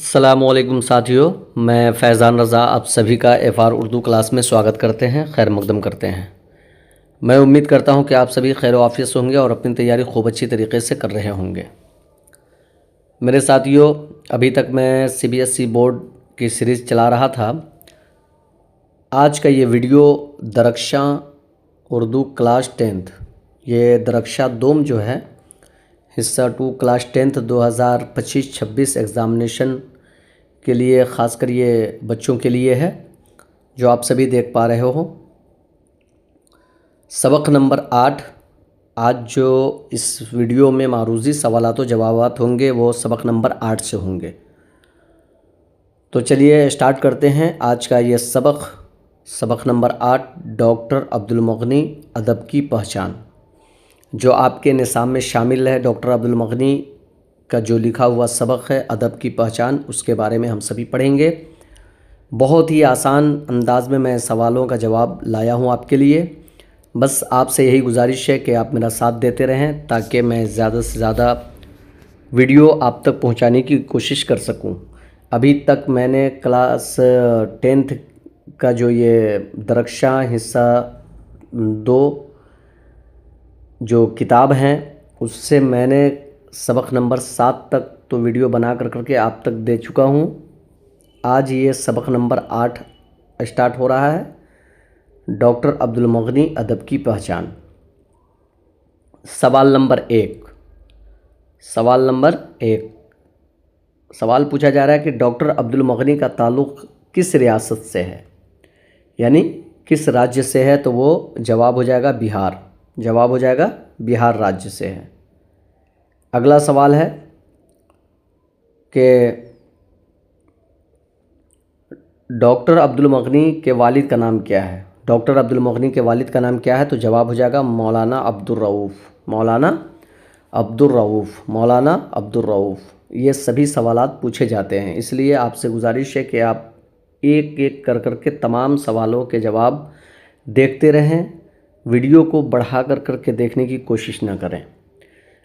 अस्सलामुअलैकुम साथियों, मैं फैज़ान रज़ा आप सभी का एफ़आर उर्दू क्लास में स्वागत करते हैं, खैर मक़दम करते हैं। मैं उम्मीद करता हूं कि आप सभी खैर आफ़ियत से होंगे और अपनी तैयारी खूब अच्छी तरीके से कर रहे होंगे। मेरे साथियों, अभी तक मैं सीबीएसई बोर्ड की सीरीज़ चला रहा था। आज का ये video Darakhshan Urdu class 10th, ये दरख्शां दोम जो है हिस्सा 2 क्लास 10th 2025-26 एग्ज़ामिनेशन के लिए ख़ासकर ये बच्चों के लिए है, जो आप सभी देख पा रहे हो। सबक नंबर 8। आज जो इस वीडियो में मारूज़ी सवालात व जवाबात होंगे वो सबक नंबर 8 से होंगे। तो चलिए स्टार्ट करते हैं आज का ये सबक नंबर 8, डॉक्टर अब्दुल मुग़नी अदब की पहचान, जो आपके निसाब में शामिल है। डॉक्टर अब्दुल मुग़नी का जो लिखा हुआ सबक है अदब की पहचान, उसके बारे में हम सभी पढ़ेंगे। बहुत ही आसान अंदाज में मैं सवालों का जवाब लाया हूं आपके लिए। बस आपसे यही गुजारिश है कि आप मेरा साथ देते रहें ताकि मैं ज़्यादा से ज़्यादा वीडियो आप तक पहुंचाने की कोशिश कर सकूं। अभी तक मैंने क्लास 10th का जो ये दरख्शां हिस्सा 2 जो किताब हैं, उससे मैंने सबक नंबर 7 तक तो वीडियो बना करके आप तक दे चुका हूँ। आज ये सबक नंबर 8 स्टार्ट हो रहा है, डॉक्टर अब्दुल मुग़नी अदब की पहचान। सवाल नंबर 1। सवाल पूछा जा रहा है कि डॉक्टर अब्दुल मुग़नी का ताल्लुक़ किस रियासत से है, यानी किस राज्य से है। तो वो जवाब हो जाएगा बिहार। जवाब हो जाएगा बिहार राज्य से है। अगला सवाल है कि डॉक्टर अब्दुल मुग़नी के वालिद का नाम क्या है। डॉक्टर अब्दुल मुग़नी के वालिद का नाम क्या है। तो जवाब हो जाएगा मौलाना अब्दुर रऊफ़। ये सभी सवालात पूछे जाते हैं, इसलिए आपसे गुजारिश है कि आप एक एक कर के तमाम सवालों के जवाब देखते रहें, वीडियो को बढ़ा करके देखने की कोशिश न करें।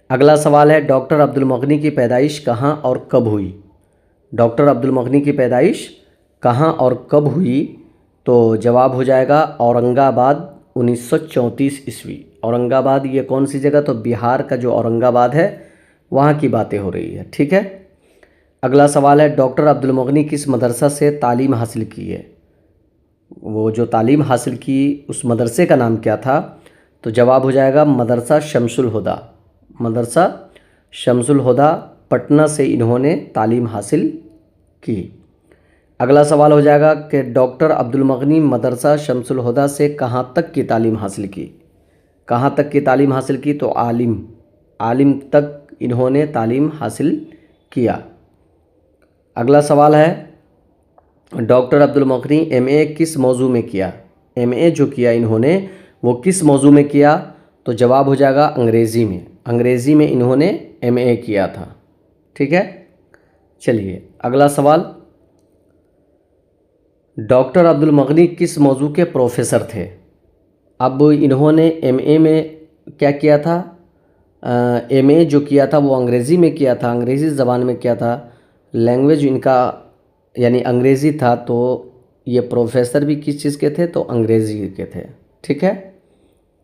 अगला सवाल है, डॉक्टर अब्दुल मुग़नी की पैदाइश कहाँ और कब हुई। डॉक्टर अब्दुल मुग़नी की पैदाइश कहाँ और कब हुई। तो जवाब हो जाएगा औरंगाबाद 1934 ईस्वी। औरंगाबाद ये कौन सी जगह। तो बिहार का जो औरंगाबाद है वहाँ की बातें हो रही है, ठीक है। अगला सवाल है, डॉक्टर अब्दुल मुग़नी किस मदरसा से तालीम हासिल की है। वो जो तालीम हासिल की उस मदरसे का नाम क्या था। तो जवाब हो जाएगा मदरसा शम्सुल हुदा, पटना से इन्होंने तालीम हासिल की। अगला सवाल हो जाएगा कि डॉक्टर अब्दुल मुग़नी मदरसा शम्सुल हुदा से कहाँ तक की तालीम हासिल की। कहाँ तक की तालीम हासिल की। तो आलिम तक इन्होंने तालीम हासिल किया। अगला सवाल है, डॉक्टर अब्दुल मुग़नी एमए किस मौजू में किया। एमए जो किया इन्होंने वो किस मौजू में किया। तो जवाब हो जाएगा अंग्रेज़ी में इन्होंने एमए किया था, ठीक है। चलिए अगला सवाल, डॉक्टर अब्दुल मुग़नी किस मौजू के प्रोफेसर थे। अब इन्होंने एमए में क्या किया था। एमए जो किया था वो अंग्रेज़ी में किया था, अंग्रेज़ी ज़बान में किया था। लैंग्वेज इनका यानी अंग्रेज़ी था। तो ये प्रोफेसर भी किस चीज़ के थे। तो अंग्रेज़ी के थे, ठीक है।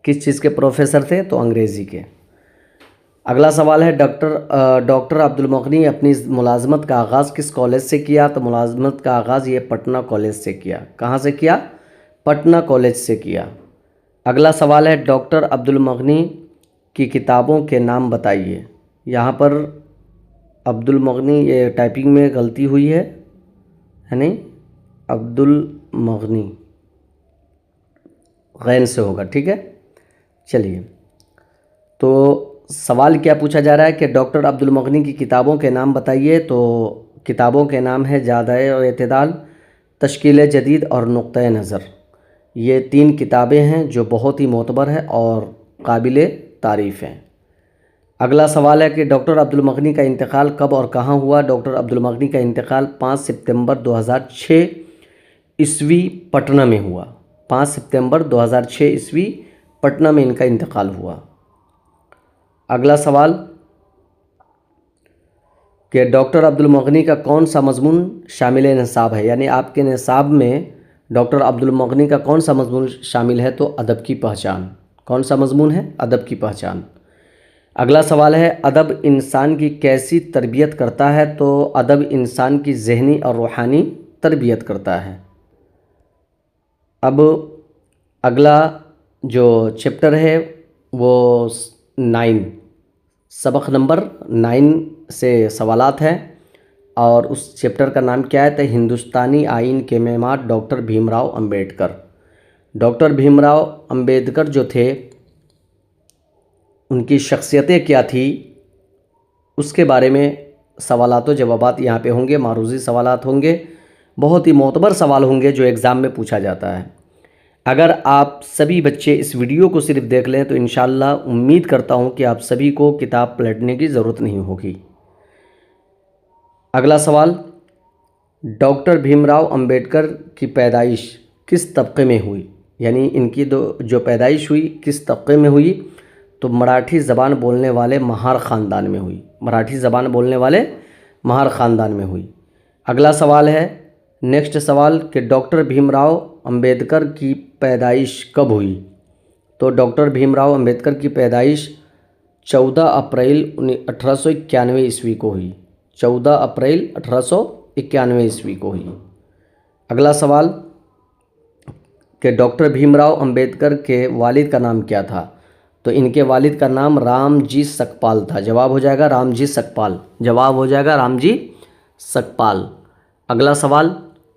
किस चीज़ के प्रोफेसर थे। तो अंग्रेज़ी के। अगला सवाल है, डॉक्टर अब्दुल मुग़नी अपनी मुलाज़मत का आगाज़ किस कॉलेज से किया। तो मुलाज़मत का आगाज़ ये पटना कॉलेज से किया। कहाँ से किया। पटना कॉलेज से किया। अगला सवाल है, डॉक्टर अब्दुल मुग़नी की किताबों के नाम बताइए। यहाँ पर अब्दुल मुग़नी ये टाइपिंग में गलती हुई है नहीं, अब्दुल मुग़नी गैन से होगा, ठीक है। चलिए, तो सवाल क्या पूछा जा रहा है कि डॉक्टर अब्दुल मुग़नी की किताबों के नाम बताइए। तो किताबों के नाम है जादाए और एतदाल, तश्कील जदीद और नुक्ता नज़र। ये 3 किताबें हैं जो बहुत ही मोतबर है और काबिल तारीफ़ हैं। अगला सवाल है कि डॉक्टर अब्दुल मुग़नी का इंतकाल कब और कहाँ हुआ। डॉक्टर अब्दुल मुग़नी का इंतकाल 5 सितंबर 2006 ईस्वी पटना में हुआ। 5 सितंबर 2006 ईस्वी पटना में इनका इंतकाल हुआ। अगला सवाल, कि डॉक्टर अब्दुल मुग़नी का कौन सा मज़मून शामिल निसाब है, यानी आपके निसाब में डॉक्टर अब्दुल मुग़नी का कौन सा मज़मून शामिल है, तो अदब की पहचान। कौन सा मज़मून है? अदब की पहचान। अगला सवाल है, अदब इंसान की कैसी तरबियत करता है, तो अदब इंसान की ज़हनी और रूहानी तरबियत करता है। अब अगला जो चैप्टर है वो 9, सबक नंबर 9 से सवालात हैं और उस चैप्टर का नाम क्या है? तो हिंदुस्तानी आइन के मेमार डॉक्टर भीमराव अंबेडकर। डॉक्टर भीमराव अंबेडकर जो थे उनकी शख्सियतें क्या थी, उसके बारे में सवालात व जवाबात यहाँ पे होंगे, मारूज़ी सवालात होंगे, बहुत ही मोतबर सवाल होंगे जो एग्ज़ाम में पूछा जाता है। अगर आप सभी बच्चे इस वीडियो को सिर्फ देख लें तो इंशाअल्लाह उम्मीद करता हूँ कि आप सभी को किताब पलटने की ज़रूरत नहीं होगी। अगला सवाल, डॉक्टर भीमराव अंबेडकर की पैदाइश किस तबके में हुई, यानी इनकी जो पैदाइश हुई किस तबके में हुई, तो मराठी ज़बान बोलने वाले महार ख़ानदान में हुई। मराठी ज़बान बोलने वाले महार ख़ानदान में हुई। अगला सवाल है, नेक्स्ट सवाल कि डॉक्टर भीमराव अंबेडकर की पैदाइश कब हुई, तो डॉक्टर भीमराव अंबेडकर की पैदाइश 14 अप्रैल 1891 ईस्वी को हुई। 14 अप्रैल 1891 ईस्वी को हुई। अगला सवाल कि डॉक्टर भीमराव अंबेडकर के वालिद का नाम क्या था, तो इनके वालिद का नाम रामजी सकपाल था। जवाब हो जाएगा रामजी सकपाल। जवाब हो जाएगा रामजी सकपाल। अगला सवाल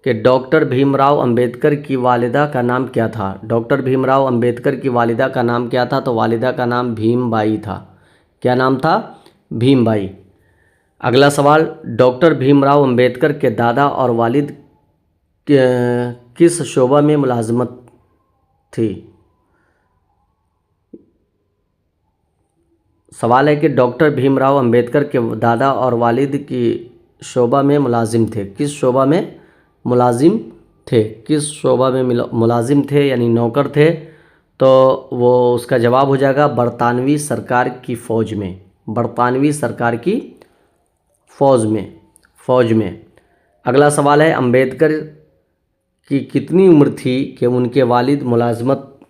कि डॉक्टर भीमराव अंबेडकर की वालिदा का नाम क्या था। डॉक्टर भीमराव अंबेडकर की वालिदा का नाम क्या था, तो वालिदा का नाम भीमबाई था। क्या नाम था? भीमबाई। अगला सवाल, डॉक्टर भीमराव अंबेडकर के दादा और वालिद किस शोबा में मुलाजमत थी। सवाल है कि डॉक्टर भीमराव अंबेडकर के दादा और वालिद की शोबा में मुलाजिम थे। किस शोबा में मुलाजिम थे? किस शोबा में मुलाजिम थे, यानी नौकर थे, तो वो उसका जवाब हो जाएगा बरतानवी सरकार की फ़ौज में। बरतानवी सरकार की फ़ौज में। अगला सवाल है, अंबेडकर की कितनी उम्र थी कि उनके वालिद मुलाजमत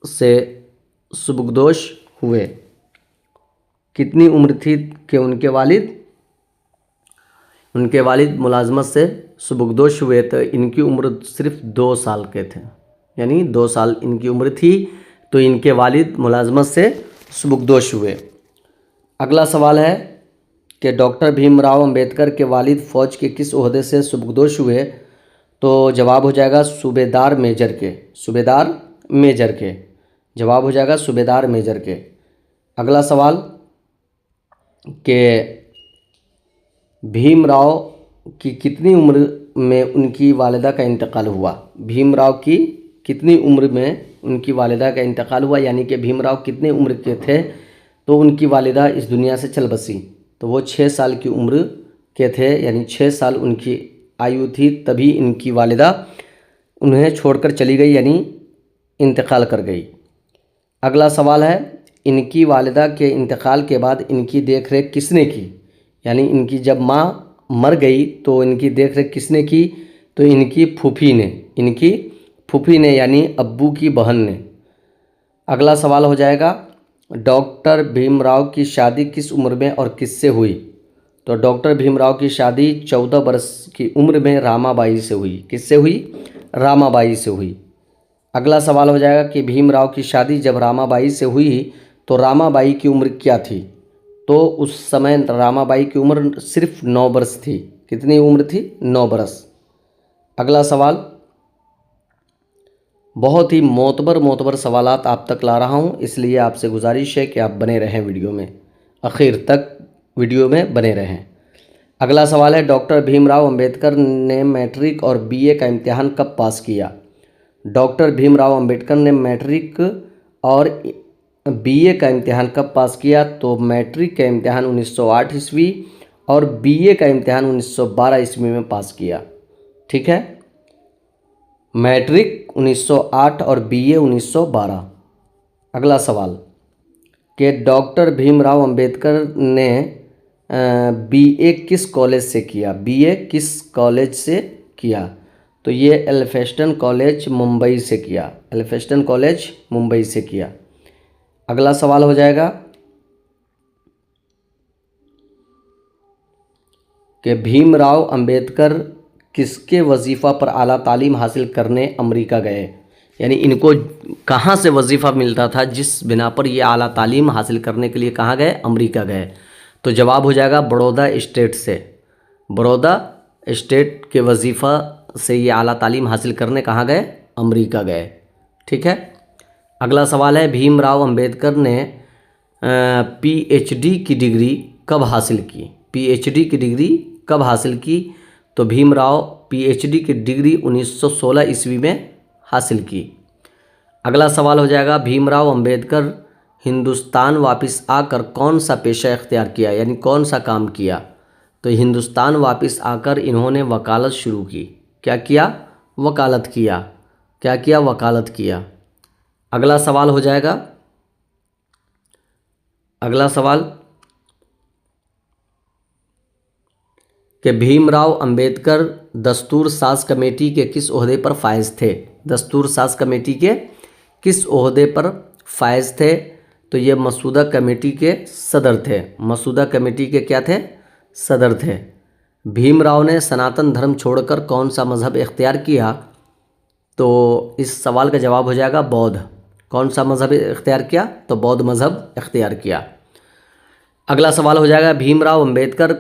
से सुबकदोश हुए। कितनी उम्र थी कि उनके वालिद मुलाजमत से सुबकदोश हुए, तो इनकी उम्र सिर्फ 2 साल के थे, यानी 2 साल इनकी उम्र थी, तो इनके वालिद मुलाजमत से सुबकदोश हुए। अगला सवाल है कि डॉक्टर भीमराव अंबेडकर के वालिद फ़ौज के किस ओहदे से सुबकदोश हुए, तो जवाब हो जाएगा सूबेदार मेजर के। सूबेदार मेजर के। जवाब हो जाएगा सूबेदार मेजर के। अगला सवाल कि भीमराव की कितनी उम्र में उनकी वालिदा का इंतकाल हुआ। भीमराव की कितनी उम्र में उनकी वालिदा का इंतकाल हुआ, यानी कि भीमराव कितने उम्र के थे तो उनकी वालिदा इस दुनिया से चल बसी, तो वो 6 साल की उम्र के थे, यानी 6 साल उनकी आयु थी, तभी इनकी वालिदा उन्हें छोड़कर चली गई, यानी इंतकाल कर गई। अगला सवाल है, इनकी वालिदा के इंतकाल के बाद इनकी देख रेख किसने की, यानी इनकी जब माँ मर गई तो इनकी देख रेख किसने की, तो इनकी फूफी ने यानी अब्बू की बहन ने। अगला सवाल हो जाएगा, डॉक्टर भीमराव की शादी किस उम्र में और किससे हुई, तो डॉक्टर भीमराव की शादी 14 वर्ष की उम्र में रामाबाई से हुई। किससे हुई? रामाबाई से हुई। अगला सवाल हो जाएगा कि भीमराव की शादी जब रामाबाई से हुई तो रामाबाई की उम्र क्या थी, तो उस समय रामाबाई की उम्र सिर्फ 9 वर्ष थी। कितनी उम्र थी? 9 वर्ष। अगला सवाल, बहुत ही मोतबर सवालात आप तक ला रहा हूँ, इसलिए आपसे गुजारिश है कि आप बने रहें वीडियो में, आखिर तक वीडियो में बने रहें। अगला सवाल है, डॉक्टर भीमराव अंबेडकर ने मैट्रिक और बीए का इम्तिहान कब पास किया। डॉक्टर भीमराव अंबेडकर ने मैट्रिक और बीए का इम्तिहान कब पास किया, तो मैट्रिक का इम्तिहान 1908 ईस्वी और बीए का इम्तिहान 1912 ईस्वी में पास किया। ठीक है, मैट्रिक 1908 और बीए 1912। अगला सवाल कि डॉक्टर भीमराव अंबेडकर ने बीए किस कॉलेज से किया? बीए किस कॉलेज से किया? तो ये एल्फिंस्टन कॉलेज मुंबई से किया। एल्फिंस्टन कॉलेज मुंबई से किया। अगला सवाल हो जाएगा कि भीमराव अंबेडकर किसके वजीफ़ा पर आला तालीम हासिल करने अमेरिका गए? यानी इनको कहाँ से वजीफ़ा मिलता था जिस बिना पर ये आला तालीम हासिल करने के लिए कहाँ गए? अमेरिका गए। तो जवाब हो जाएगा बड़ौदा स्टेट से। बड़ौदा स्टेट के वजीफ़ा से ये आला तालीम हासिल करने कहाँ गए? अमेरिका गए। ठीक है। अगला सवाल है भीमराव अंबेडकर ने पीएचडी की डिग्री कब हासिल की? पीएचडी की डिग्री कब हासिल की? तो भीमराव पीएचडी की डिग्री 1916 ईस्वी में हासिल की। अगला सवाल हो जाएगा भीमराव अंबेडकर हिंदुस्तान वापस आकर कौन सा पेशा इख्तियार किया? यानी कौन सा काम किया? तो हिंदुस्तान वापस आकर इन्होंने वकालत शुरू की। क्या किया? वकालत किया। क्या किया? वकालत किया। अगला सवाल हो जाएगा, अगला सवाल कि भीमराव अंबेडकर दस्तूर साज कमेटी के किस ओहदे पर फायज थे? दस्तूर साज कमेटी के किस ओहदे पर फायज थे? तो ये मसूदा कमेटी के सदर थे। मसूदा कमेटी के क्या थे? सदर थे। भीमराव ने सनातन धर्म छोड़कर कौन सा मज़हब इख्तियार किया? तो इस सवाल का जवाब हो जाएगा बौद्ध। कौन सा मज़हब इख्तियार किया? तो बौद्ध मज़हब इख्तियार किया। अगला सवाल हो जाएगा भीमराव अंबेडकर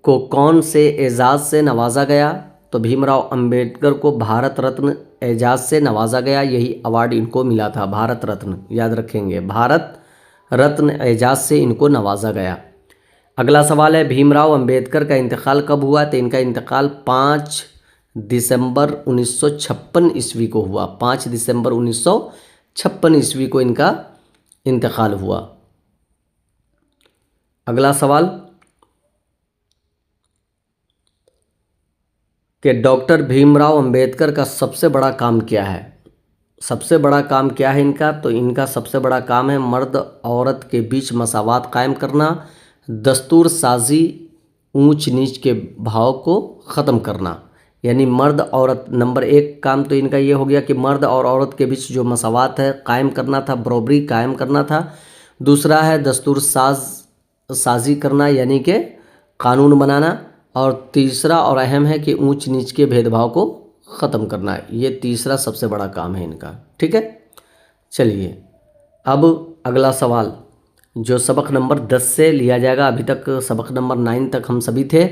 को कौन से एजाज़ से नवाजा गया? तो भीमराव अंबेडकर को भारत रत्न एजाज़ से नवाजा गया। यही अवार्ड इनको मिला था, भारत रत्न। याद रखेंगे, भारत रत्न एजाज़ से इनको नवाजा गया। अगला सवाल है भीमराव अंबेडकर का इंतकाल कब हुआ? तो इनका इंतकाल 5 दिसंबर 1956 ईस्वी को हुआ। 5 दिसंबर 1956 ईस्वी को इनका इंतकाल हुआ। अगला सवाल कि डॉक्टर भीमराव अंबेडकर का सबसे बड़ा काम क्या है? सबसे बड़ा काम क्या है इनका? तो इनका सबसे बड़ा काम है मर्द औरत के बीच मसावात कायम करना, दस्तूर साजी, ऊंच नीच के भाव को ख़त्म करना। यानी मर्द औरत, नंबर 1 काम तो इनका ये हो गया कि मर्द और औरत के बीच जो मसावात है कायम करना था, बराबरी कायम करना था। दूसरा है दस्तूर साजी करना, यानी कि कानून बनाना। और तीसरा और अहम है कि ऊंच नीच के भेदभाव को ख़त्म करना। ये तीसरा सबसे बड़ा काम है इनका। ठीक है। चलिए अब अगला सवाल जो सबक नंबर 10 से लिया जाएगा। अभी तक सबक नंबर 9 तक हम सभी थे।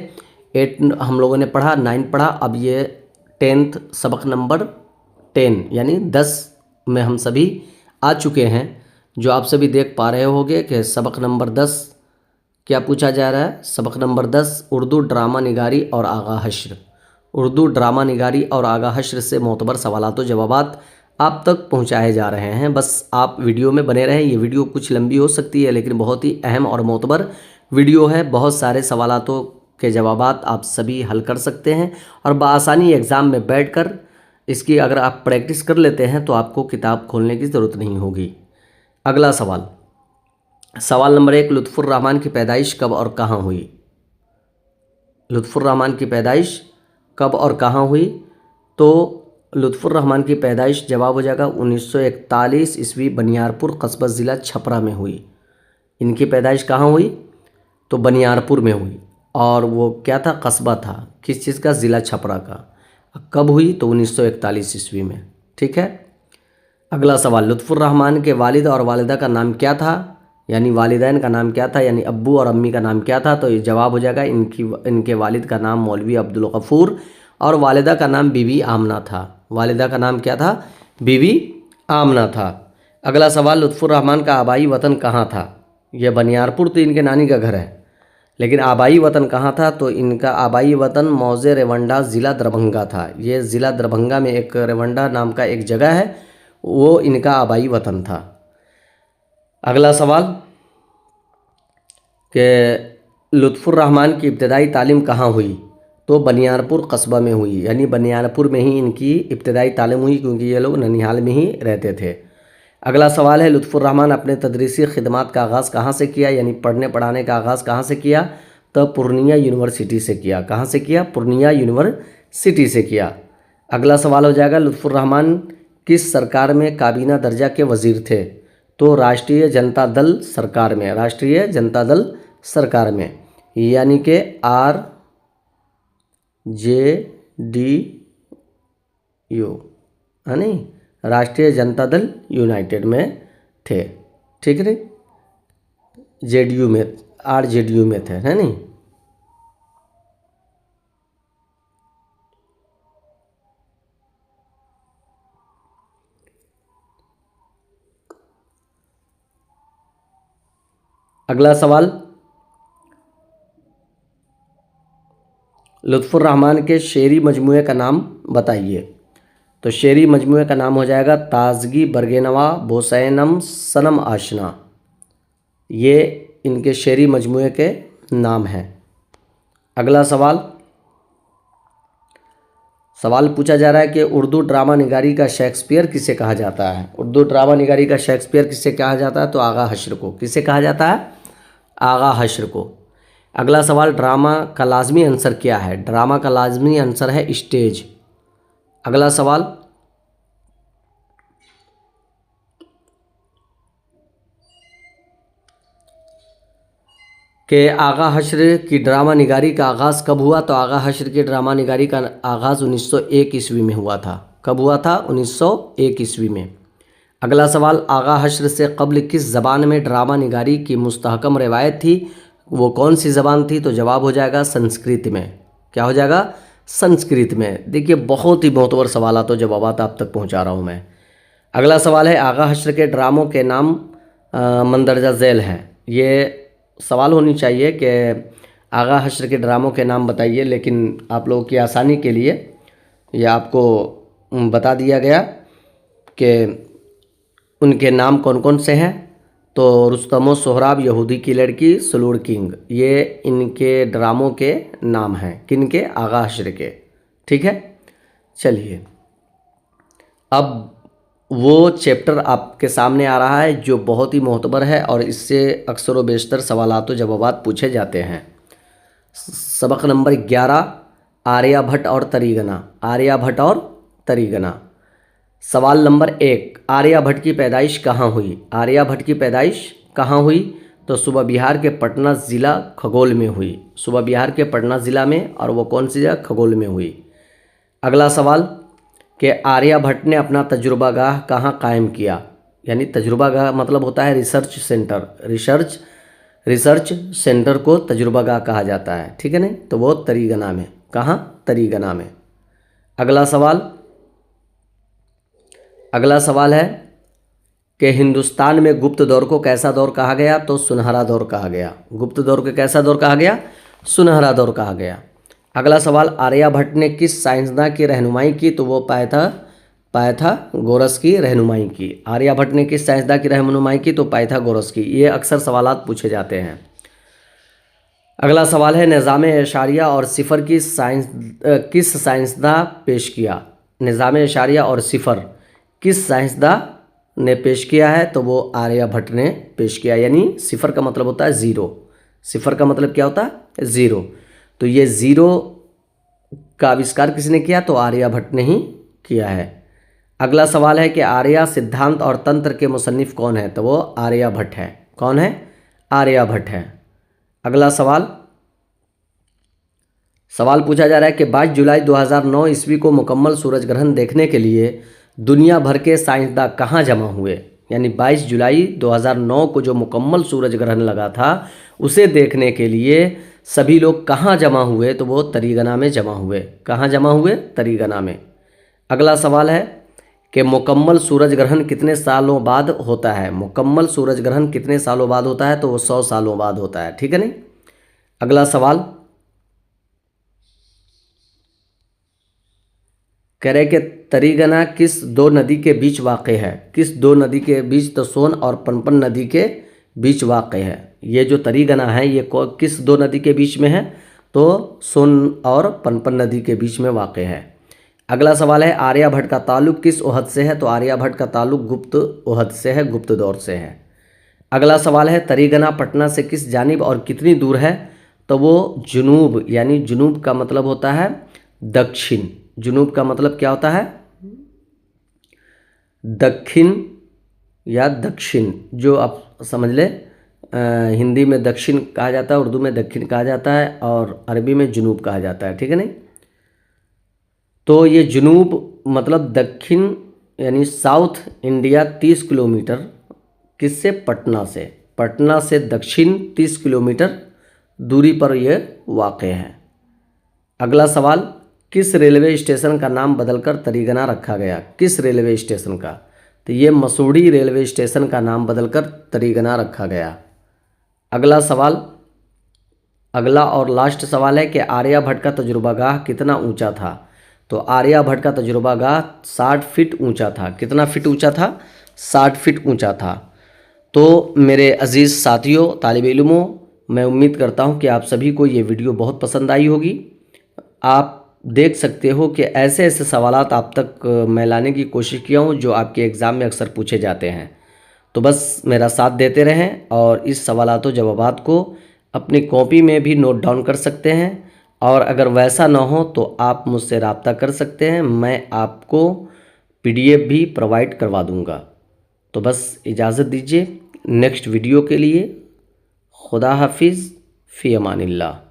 8 हम लोगों ने पढ़ा, 9 पढ़ा। अब ये 10th सबक नंबर 10 यानी 10 में हम सभी आ चुके हैं। जो आप सभी देख पा रहे होंगे कि सबक नंबर 10 क्या पूछा जा रहा है? सबक नंबर 10 उर्दू ड्रामा निगारी और आगा हश्र। उर्दू ड्रामा निगारी और आगा हश्र से मोतबर सवालात व जवाबात आप तक पहुंचाए जा रहे हैं। बस आप वीडियो में बने रहें। ये वीडियो कुछ लंबी हो सकती है लेकिन बहुत ही अहम और मोतबर वीडियो है। बहुत सारे सवालातों के जवाबात आप सभी हल कर सकते हैं और बआसानी एग्ज़ाम में बैठकर इसकी अगर आप प्रैक्टिस कर लेते हैं तो आपको किताब खोलने की ज़रूरत नहीं होगी। अगला सवाल, सवाल नंबर 1, लुत्फ़ुर रहमान की पैदाइश कब और कहाँ हुई? लुत्फ़ुर रहमान की पैदाइश कब और कहाँ हुई? तो लुत्फ़ुर रहमान की पैदाइश जवाब हो जाएगा 1941 ईस्वी बनियारपुर कस्बा ज़िला छपरा में हुई। इनकी पैदाइश कहाँ हुई? तो बनियारपुर में हुई। और वो क्या था? कस्बा था। किस चीज़ का? ज़िला छपरा का। कब हुई? तो 1941 ईस्वी में। ठीक है। अगला सवाल, लुत्फ़ुर रहमान के वालिद और वालिदा का नाम क्या था? यानी वालिदैन का नाम क्या था? यानी अब्बू और अम्मी का नाम क्या था? तो ये जवाब हो जाएगा इनके वालिद का नाम मौलवी अब्दुल गफ़ूर और वालिदा का नाम बीबी आमना था। वालिदा का नाम क्या था? बीबी आमना था। अगला सवाल, लुत्फ़ुर रहमान का आबाई वतन कहाँ था? यह बनियारपुर तो इनके नानी का घर है लेकिन आबाई वतन कहाँ था? तो इनका आबाई वतन मौज़े रेवंडा ज़िला दरभंगा था। ये ज़िला दरभंगा में एक रेवंडा नाम का एक जगह है, वो इनका आबाई वतन था। अगला सवाल कि लुत्फ़ुर रहमान की इब्तदाई तालीम कहाँ हुई? तो बनियारपुर कस्बा में हुई। यानी बनियारपुर में ही इनकी इब्तदाई तालीम हुई क्योंकि ये लोग ननिहाल में ही रहते थे। अगला सवाल है, लुत्फ़ुर रहमान अपने तदरीसी खिदमात का आगाज़ कहाँ से किया? यानी पढ़ने पढ़ाने का आगाज़ कहाँ से किया? तो पूर्णिया यूनिवर्सिटी से किया। कहाँ से किया? पूर्णिया यूनिवर्सिटी से किया। अगला सवाल हो जाएगा, लुत्फुर रहमान किस सरकार में काबीना दर्जा के वजीर थे? तो राष्ट्रीय जनता दल सरकार में, राष्ट्रीय जनता दल सरकार में, यानी कि RJDU है नहीं, राष्ट्रीय जनता दल यूनाइटेड में थे। ठीक है, JDU में, RJDU में थे, है नहीं। अगला सवाल, लुत्फुर रहमान के शेरी मजमूए का नाम बताइए। तो शेरी मजमूए का नाम हो जाएगा ताजगी बरगेनवा बोसैनम सनम आशना। ये इनके शेरी मजमूए के नाम हैं। अगला सवाल, सवाल पूछा जा रहा है कि उर्दू ड्रामा निगारी का शेक्सपियर किसे कहा जाता है? उर्दू ड्रामा निगारी का शेक्सपियर किसे कहा जाता है? तो आगा हश्र को। किसे कहा जाता है? आगा हश्र को। अगला सवाल, ड्रामा का लाजमी आंसर क्या है? ड्रामा का लाजमी आंसर है स्टेज। अगला सवाल, कि आगा हश्र की ड्रामा निगारी का आगाज़ कब हुआ? तो आगा हश्र की ड्रामा निगारी का आगाज़ 1901 ईस्वी में हुआ था। कब हुआ था? 1901 ईस्वी में। अगला सवाल, आगा हश्र से कब्ल किस ज़बान में ड्रामा निगारी की मुस्तहकम रिवायत थी? वो कौन सी ज़बान थी? तो जवाब हो जाएगा संस्कृत में। क्या हो जाएगा? संस्कृत में। देखिए बहुत ही मोतबर सवाल तो जवाब आप तक पहुंचा रहा हूं मैं। अगला सवाल है, आगा हश्र के ड्रामों के नाम मंदरजा झैल हैं। ये सवाल होनी चाहिए कि आगा हश्र के ड्रामों के नाम बताइए, लेकिन आप लोगों की आसानी के लिए ये आपको बता दिया गया कि उनके नाम कौन कौन से हैं। तो रुस्तम सोहराब, यहूदी की लड़की, सलूर किंग, ये इनके ड्रामों के नाम हैं। किनके? आगा हश्र के। ठीक है, चलिए अब वो चैप्टर आपके सामने आ रहा है जो बहुत ही मोहतबर है और इससे अक्सर व बेशतर सवालात व जवाबात पूछे जाते हैं। सबक नंबर 11, आर्यभट्ट और तरीगना। आर्यभट्ट और तरीगना। सवाल नंबर 1, आर्यभट्ट की पैदाइश कहाँ हुई? आर्यभट्ट की पैदाइश कहाँ हुई? तो सूबा बिहार के पटना ज़िला खगोल में हुई। सूबा बिहार के पटना ज़िला में, और वो कौन सी जगह? खगोल में हुई। अगला सवाल, कि आर्यभट्ट ने अपना तजुर्बागाह कहाँ कायम किया? यानी तजुर्बागाह मतलब होता है रिसर्च सेंटर। रिसर्च सेंटर को तजुर्बागाह कहा जाता है। ठीक है नहीं, तो वो तरीगना में। कहाँ? तरीगना में। अगला सवाल है कि हिंदुस्तान में गुप्त दौर को कैसा दौर कहा गया? तो सुनहरा दौर कहा गया। गुप्त दौर को कैसा दौर कहा गया? सुनहरा दौर कहा गया। अगला सवाल, आर्यभट्ट ने किस साइंसदान की रहनुमाई की? तो वो पाइथागोरस की रहनुमाई की। आर्यभट्ट ने किस साइंसदान की रहनुमाई की? तो पाइथागोरस की। ये अक्सर सवालात पूछे जाते हैं। अगला सवाल है, निज़ाम एशारिया और सिफर की किस साइंसदान पेश किया? निज़ाम एशारिया और सिफर किस साइंसदान ने पेश किया है? तो वो आर्यभट्ट ने पेश किया। यानी सिफर का मतलब होता है ज़ीरो। सिफर का मतलब क्या होता है? ज़ीरो। तो ये ज़ीरो का आविष्कार किसने किया? तो आर्यभट्ट ने ही किया है। अगला सवाल है कि आर्य सिद्धांत और तंत्र के मुसन्निफ कौन है? तो वो आर्यभट्ट है। कौन है? आर्यभट्ट है। अगला सवाल पूछा जा रहा है कि 22 जुलाई 2009 ईस्वी को मुकम्मल सूरज ग्रहण देखने के लिए दुनिया भर के साइंसदान कहाँ जमा हुए? यानी 22 जुलाई 2009 को जो मुकम्मल सूरज ग्रहण लगा था उसे देखने के लिए सभी लोग कहाँ जमा हुए? तो वो तरीगना में जमा हुए। कहाँ जमा हुए? तरीगना में। अगला सवाल है कि मुकम्मल सूरज ग्रहण कितने सालों बाद होता है? मुकम्मल सूरज ग्रहण कितने सालों बाद होता है? तो वो 100 सालों बाद होता है। ठीक है नहीं। अगला सवाल कह रहे कि तरीगना किस दो नदी के बीच वाक़ है? किस दो नदी के बीच? तो सोन और पनपन नदी के बीच वाक़ है। ये जो तरीगना है ये किस दो नदी के बीच में है? तो सोन और पनपन नदी के बीच में वाक़ है। अगला सवाल है, आर्यभट्ट का ताल्लुक़ किस ओहद से है? तो आर्यभट्ट का ताल्लुक़ गुप्त ओहद से है, गुप्त दौर से है। अगला सवाल है, तरीगना पटना से किस जानिब और कितनी दूर है? तो वो जुनूब, यानी जुनूब का मतलब होता है दक्षिण। जुनूब का मतलब क्या होता है? दक्षिण या दक्षिण, जो आप समझ ले। हिंदी में दक्षिण कहा जाता है, उर्दू में दक्षिण कहा जाता है, और अरबी में जुनूब कहा जाता है, ठीक है नहीं। तो ये जुनूब मतलब दक्षिण यानी साउथ इंडिया 30 किलोमीटर, किससे? पटना से। पटना से दक्षिण 30 किलोमीटर दूरी पर यह वाक़ है। अगला सवाल, किस रेलवे स्टेशन का नाम बदलकर तरीगना रखा गया? किस रेलवे स्टेशन का? तो ये मसूड़ी रेलवे स्टेशन का नाम बदलकर तरीगना रखा गया। अगला सवाल, अगला और लास्ट सवाल है कि आर्यभट्ट का तजुर्बागाह कितना ऊंचा था? तो आर्यभट्ट का तजुर्बागाह 60 फीट ऊंचा था। कितना फीट ऊंचा था? 60 फीट ऊंचा था। तो मेरे अज़ीज़ साथियों, तालिब इल्मों, मैं उम्मीद करता हूं कि आप सभी को ये वीडियो बहुत पसंद आई होगी। आप देख सकते हो कि ऐसे ऐसे सवालात आप तक मैं लाने की कोशिश किया हूँ जो आपके एग्ज़ाम में अक्सर पूछे जाते हैं। तो बस मेरा साथ देते रहें और इस सवालात व जवाबात को अपनी कॉपी में भी नोट डाउन कर सकते हैं, और अगर वैसा ना हो तो आप मुझसे रब्ता कर सकते हैं, मैं आपको PDF भी प्रोवाइड करवा दूंगा। तो बस इजाज़त दीजिए नेक्स्ट वीडियो के लिए। खुदा हाफिज़, फ़ी अमानिल्लाह।